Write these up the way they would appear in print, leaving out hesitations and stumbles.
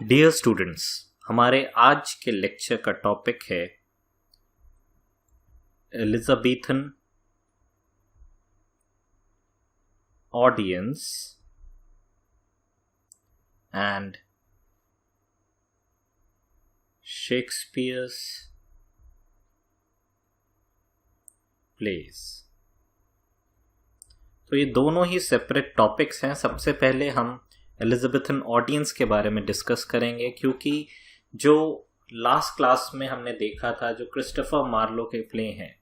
Dear students, हमारे आज के लेक्चर का टॉपिक है Elizabethan audience and Shakespeare's place. तो ये दोनों ही सेपरेट टॉपिक्स हैं। सबसे पहले हम एलिजाबेथन ऑडियंस के बारे में डिस्कस करेंगे, क्योंकि जो लास्ट क्लास में हमने देखा था, जो क्रिस्टोफर मार्लो के प्ले हैं,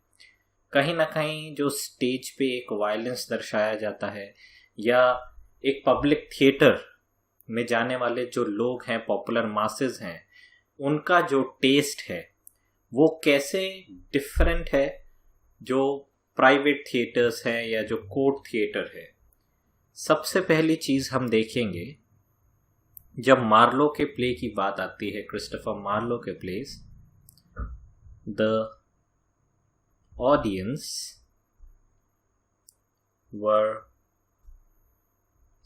कहीं ना कहीं जो स्टेज पे एक वायलेंस दर्शाया जाता है या एक पब्लिक थिएटर में जाने वाले जो लोग हैं, पॉपुलर मासेस हैं, उनका जो टेस्ट है वो कैसे डिफरेंट है जो प्राइवेट थिएटर्स हैं या जो कोर्ट थिएटर है। सबसे पहली चीज हम देखेंगे, जब मार्लो के प्ले की बात आती है, क्रिस्टोफर मार्लो के place, the audience were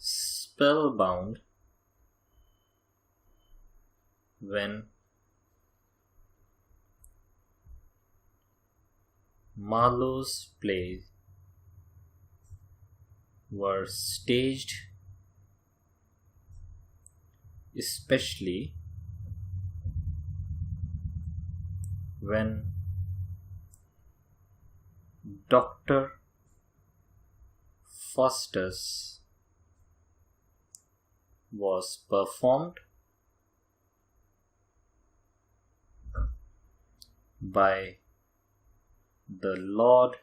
spellbound when Marlowe's plays were staged, especially when Dr. Faustus was performed by the Lord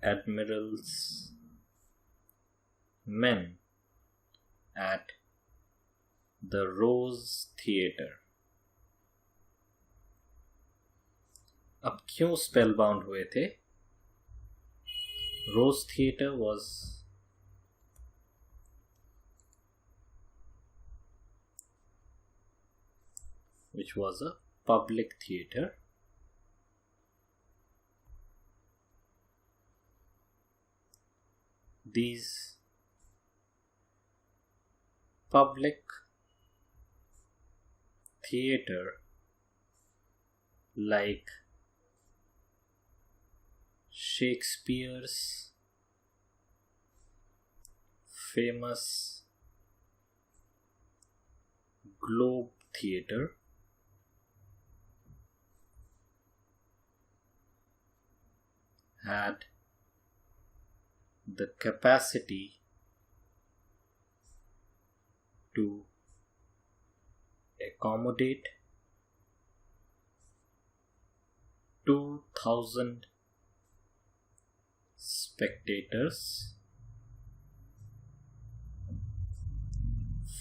Admiral's men at the Rose Theatre। अब क्यों स्पेलबाउंड हुए थे? रोज theatre was which was a public theatre. These public theatre, like Shakespeare's famous Globe Theatre, had the capacity to accommodate 2,000 spectators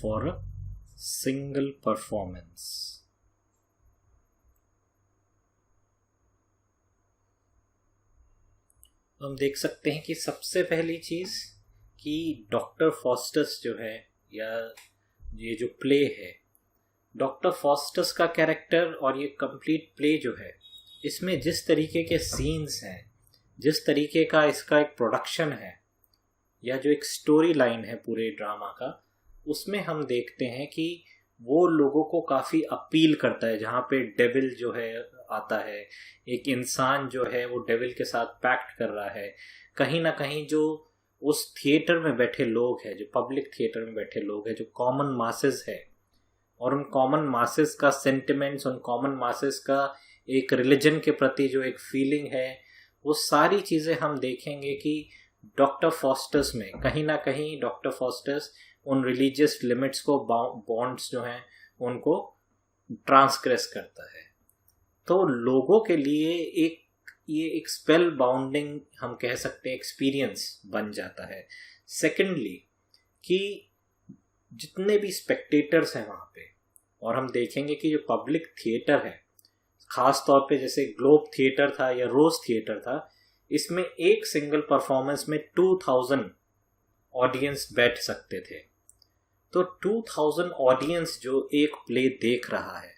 for a single performance। हम देख सकते हैं कि सबसे पहली चीज कि डॉक्टर फॉस्टस जो है, या ये जो प्ले है, डॉक्टर फॉस्टस का कैरेक्टर और ये कंप्लीट प्ले जो है, इसमें जिस तरीके के सीन्स हैं, जिस तरीके का इसका एक प्रोडक्शन है, या जो एक स्टोरी लाइन है पूरे ड्रामा का, उसमें हम देखते हैं कि वो लोगों को काफ़ी अपील करता है। जहाँ पे डेविल जो है आता है, एक इंसान जो है वो डेविल के साथ पैक्ट कर रहा है, कहीं ना कहीं जो उस थिएटर में बैठे लोग हैं, जो पब्लिक थिएटर में बैठे लोग हैं, जो कॉमन मासेस है, और उन कॉमन मासेस का सेंटिमेंट्स, उन कॉमन मासेस का एक रिलीजन के प्रति जो एक फीलिंग है, वो सारी चीज़ें हम देखेंगे कि डॉक्टर फॉस्टस में कहीं ना कहीं डॉक्टर फॉस्टस उन रिलीजियस लिमिट्स को, बॉन्ड्स जो हैं, उनको ट्रांसग्रेस करता है। तो लोगों के लिए ये एक स्पेल बाउंडिंग हम कह सकते हैं एक्सपीरियंस बन जाता है। सेकेंडली कि जितने भी स्पेक्टेटर्स हैं वहाँ पे, और हम देखेंगे कि जो पब्लिक थिएटर है, खास तौर पे जैसे ग्लोब थिएटर था या रोज थिएटर था, इसमें एक सिंगल परफॉर्मेंस में 2,000 ऑडियंस बैठ सकते थे। तो 2,000 ऑडियंस जो एक प्ले देख रहा है,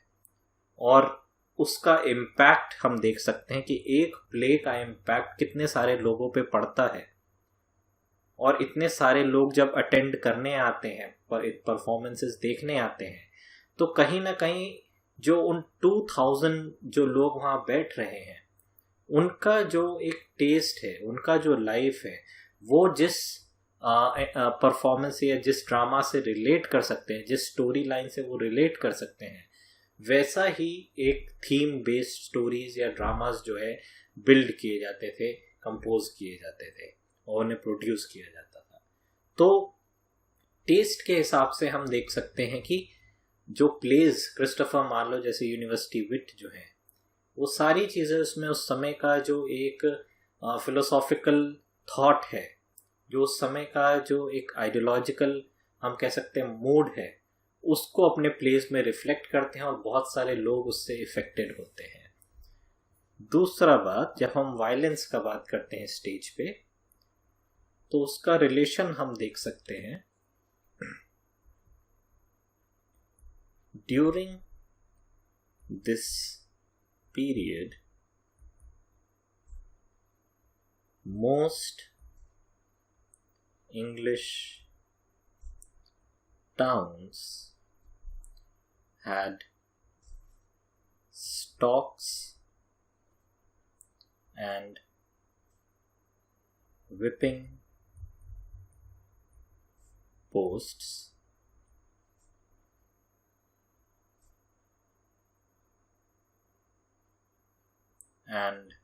और उसका इम्पैक्ट हम देख सकते हैं कि एक प्ले का इम्पैक्ट कितने सारे लोगों पे पड़ता है। और इतने सारे लोग जब अटेंड करने आते हैं पर परफॉर्मेंसेस देखने आते हैं, तो कहीं ना कहीं जो उन 2000 जो लोग वहाँ बैठ रहे हैं, उनका जो एक टेस्ट है, उनका जो लाइफ है, वो जिस परफॉर्मेंस या जिस ड्रामा से रिलेट कर सकते हैं, जिस स्टोरी लाइन से वो रिलेट कर सकते हैं, वैसा ही एक थीम बेस्ड स्टोरीज या ड्रामास जो है बिल्ड किए जाते थे, कंपोज किए जाते थे और उन्हें प्रोड्यूस किया जाता था। तो टेस्ट के हिसाब से हम देख सकते हैं कि जो प्लेज क्रिस्टोफर मार्लो जैसे यूनिवर्सिटी विट जो है, वो सारी चीज़ें उसमें उस समय का जो एक फिलोसॉफिकल थॉट है, जो उस समय का जो एक आइडियोलॉजिकल हम कह सकते हैं मूड है, उसको अपने प्लेस में रिफ्लेक्ट करते हैं और बहुत सारे लोग उससे इफेक्टेड होते हैं। दूसरा बात, जब हम वायलेंस का बात करते हैं स्टेज पे, तो उसका रिलेशन हम देख सकते हैं। During this period most English towns had stocks and whipping posts and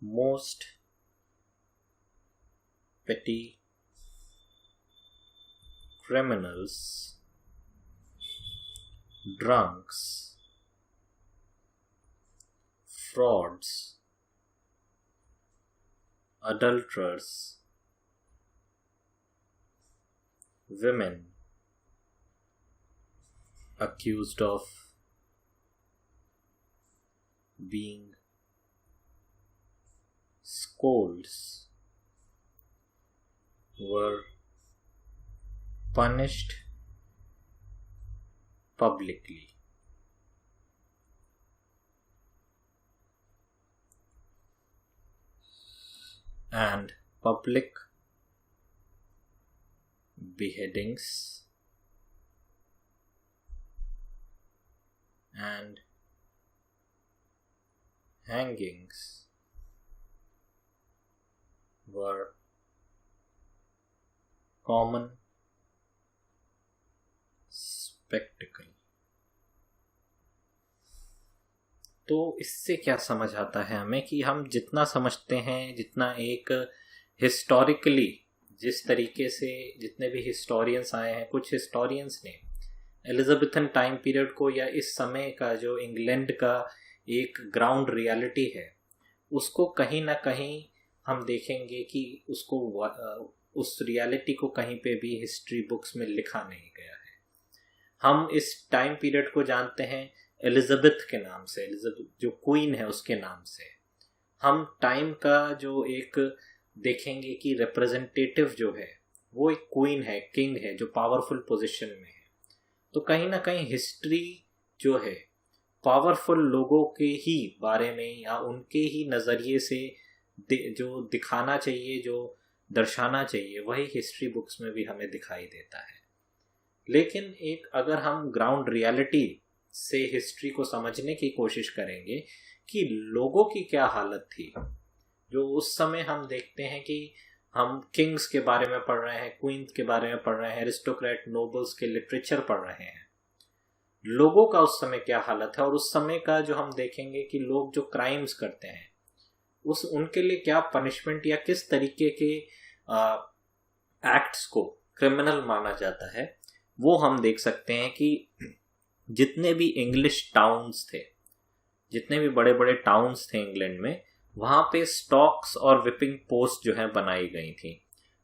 most petty criminals, drunks, frauds, adulterers, women accused of being scolds were punished publicly. And public beheadings and hangings were common spectacle. तो इससे क्या समझ आता है हमें कि हम जितना समझते हैं, जितना एक हिस्टोरिकली जिस तरीके से जितने भी हिस्टोरियंस आए हैं, कुछ हिस्टोरियंस ने एलिजाबेथन टाइम पीरियड को या इस समय का जो इंग्लैंड का एक ग्राउंड रियलिटी है, उसको कहीं ना कहीं हम देखेंगे कि उसको उस रियलिटी को कहीं पे भी हिस्ट्री बुक्स में लिखा नहीं गया है। हम इस टाइम पीरियड को जानते हैं एलिजाबेथ के नाम से, एलिजाबेथ जो क्वीन है उसके नाम से। हम टाइम का जो एक देखेंगे कि रिप्रेजेंटेटिव जो है वो एक क्वीन है, किंग है, जो पावरफुल पोजीशन में है। तो कहीं ना कहीं हिस्ट्री जो है पावरफुल लोगों के ही बारे में या उनके ही नज़रिए से जो दिखाना चाहिए, जो दर्शाना चाहिए, वही हिस्ट्री बुक्स में भी हमें दिखाई देता है। लेकिन एक अगर हम ग्राउंड रियलिटी से हिस्ट्री को समझने की कोशिश करेंगे कि लोगों की क्या हालत थी, जो उस समय हम देखते हैं कि हम किंग्स के बारे में पढ़ रहे हैं, क्वींस के बारे में पढ़ रहे हैं, एरिस्टोक्रेट नोबल्स के लिटरेचर पढ़ रहे हैं, लोगों का उस समय क्या हालत है और उस समय का जो हम देखेंगे कि लोग जो क्राइम्स करते हैं उस उनके लिए क्या पनिशमेंट या किस तरीके के एक्ट्स को क्रिमिनल माना जाता है, वो हम देख सकते हैं कि जितने भी इंग्लिश टाउन्स थे, जितने भी बड़े बड़े टाउन्स थे इंग्लैंड में, वहाँ पे स्टॉक्स और विपिंग पोस्ट जो है बनाई गई थी।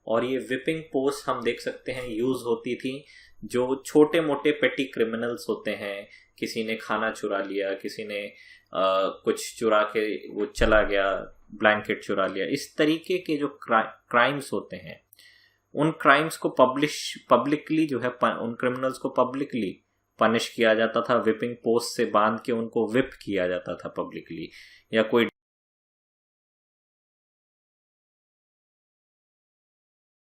और ये विपिंग पोस्ट हम देख सकते हैं यूज होती थी जो छोटे मोटे पेटी क्रिमिनल्स होते हैं, किसी ने खाना चुरा लिया, किसी ने कुछ चुरा के वो चला गया, ब्लैंकेट चुरा लिया, इस तरीके के जो क्राइम्स होते हैं, उन क्राइम्स को पब्लिकली जो है उन क्रिमिनल्स को पब्लिकली पनिश किया जाता था। विपिंग पोस्ट से बांध के उनको विप किया जाता था पब्लिकली, या कोई